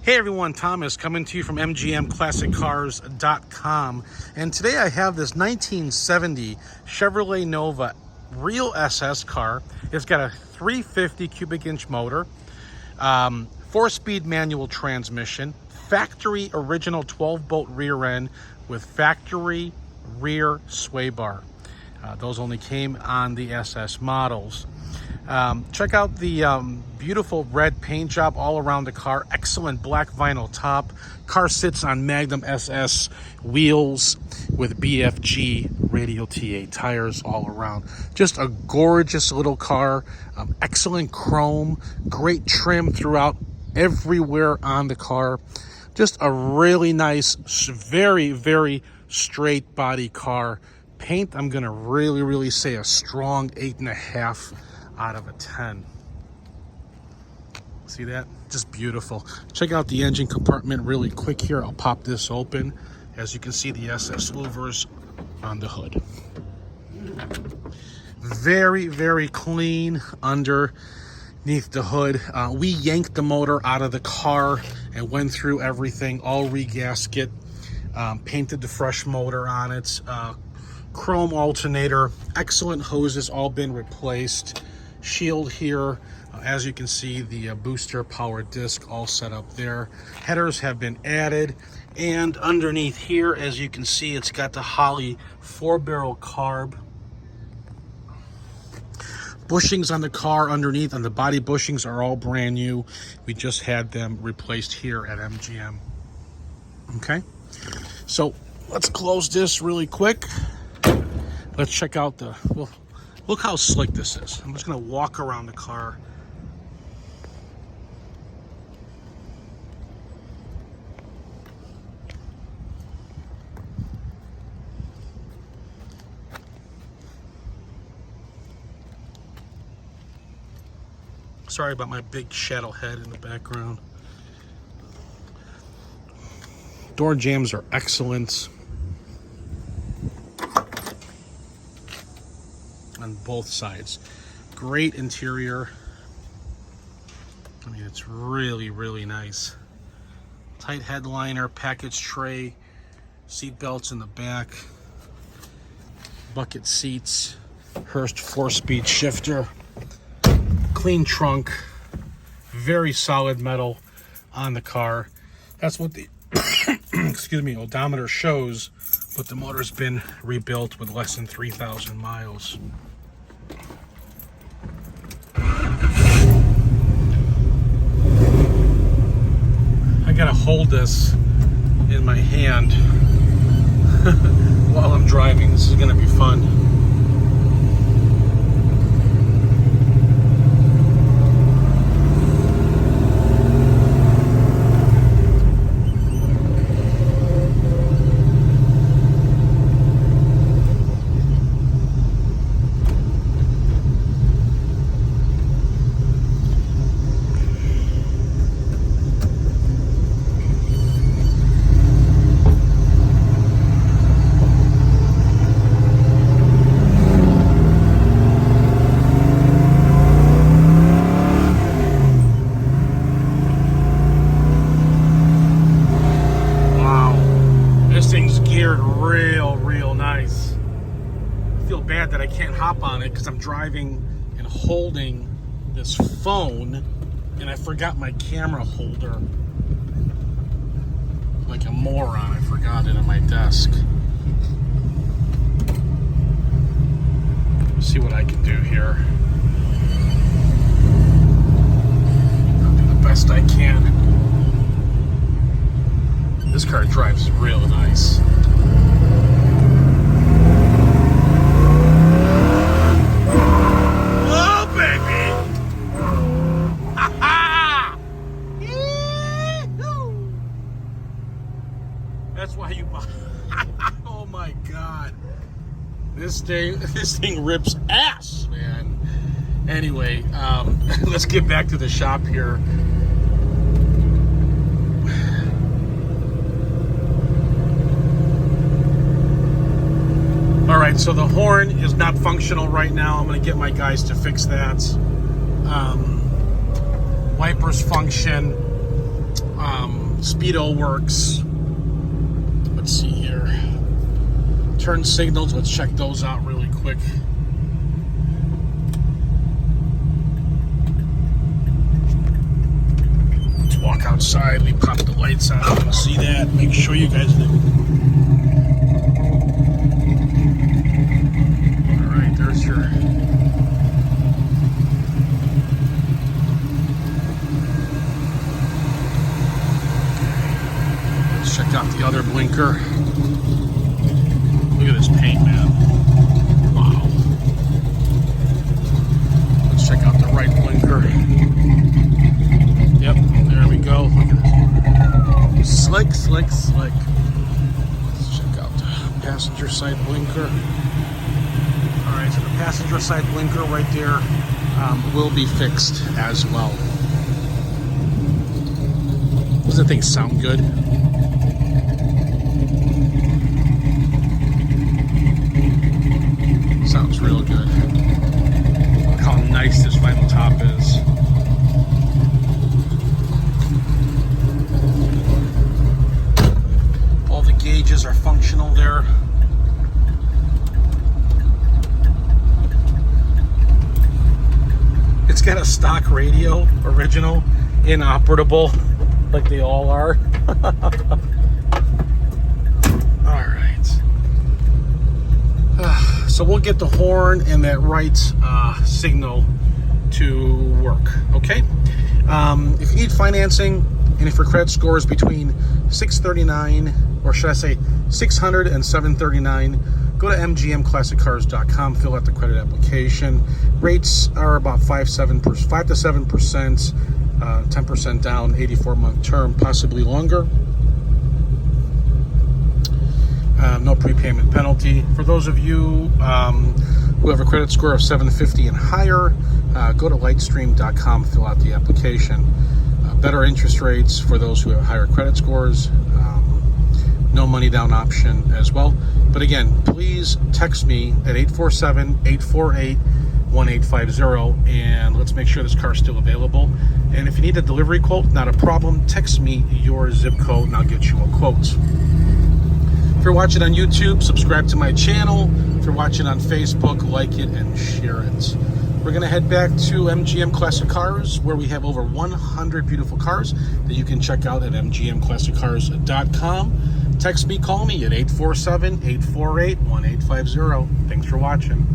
Hey everyone, Thomas coming to you from mgmclassiccars.com, and today I have this 1970 Chevrolet Nova real SS car. It's got a 350 cubic inch motor, 4-speed manual transmission, factory original 12-bolt rear end with factory rear sway bar. Those only came on the SS models. Check out the beautiful red paint job all around the car. Excellent black vinyl top. Car sits on Magnum SS wheels with BFG Radial TA tires all around. Just a gorgeous little car. Excellent chrome. Great trim throughout everywhere on the car. Just a really nice, very, very straight body car. Paint, I'm going to really say a strong 8.5 out of a 10. See that? Just beautiful. Check out the engine compartment really quick here. I'll pop this open. As you can see, the SS louvers on the hood. Very, very clean underneath the hood. We yanked the motor out of the car and went through everything, all re-gasket, painted the fresh motor on it, chrome alternator, excellent hoses, all been replaced. Shield here, as you can see, the booster power disc all set up there. Headers have been added, and underneath here, as you can see, it's got the Holley 4-barrel carb. Bushings on the car underneath, and the body bushings are all brand new. We just had them replaced here at MGM. Okay, so let's close this really quick. Let's check out the, well, look how slick this is. I'm just gonna walk around the car. Sorry about my big shadow head in the background. Door jambs are excellent on both sides. Great interior. I mean, it's really nice. Tight headliner, package tray, seat belts in the back, bucket seats, Hurst 4-speed shifter, clean trunk, very solid metal on the car. That's what the excuse me, odometer shows, but the motor's been rebuilt with less than 3,000 miles. I gotta hold this in my hand while I'm driving. This is gonna be fun. Real nice. I feel bad that I can't hop on it because I'm driving and holding this phone, and I forgot my camera holder. Like a moron, I forgot it on my desk. Let's see what I can do here. I'll do the best I can. This car drives real nice. That's why you buy. Oh my God, this thing rips ass, man. Anyway, let's get back to the shop here. All right, so the horn is not functional right now. I'm gonna get my guys to fix that. Wipers function. Speedo works. Let's see here. Turn signals, let's check those out really quick. Let's walk outside, we pop the lights on, you can see that. Make sure you guys do. Alright, there's your check out the other blinker. Look at this paint, man. Wow. Let's check out the right blinker. Yep, there we go. Look at this. Slick, slick, slick. Let's check out the passenger side blinker. Alright, so the passenger side blinker right there will be fixed as well. Does that thing sound good? Sounds real good. Look how nice this vinyl top is. All the gauges are functional there. It's got a stock radio, original, inoperable, like they all are. So we'll get the horn and that right signal to work, okay? If you need financing and if your credit score is between 639, or should I say 600 and 739, go to mgmclassiccars.com, fill out the credit application. Rates are about 5 to 7%, 10% down, 84-month term, possibly longer. No prepayment penalty. For those of you who have a credit score of 750 and higher, go to lightstream.com, fill out the application. Better interest rates for those who have higher credit scores. No money down option as well. But again, please text me at 847-848-1850, and let's make sure this car is still available. And if you need a delivery quote, not a problem. Text me your zip code and I'll get you a quote. If you're watching on YouTube, subscribe to my channel. If you're watching on Facebook, like it and share it. We're going to head back to MGM Classic Cars, where we have over 100 beautiful cars that you can check out at mgmclassiccars.com. Text me, call me at 847-848-1850. Thanks for watching.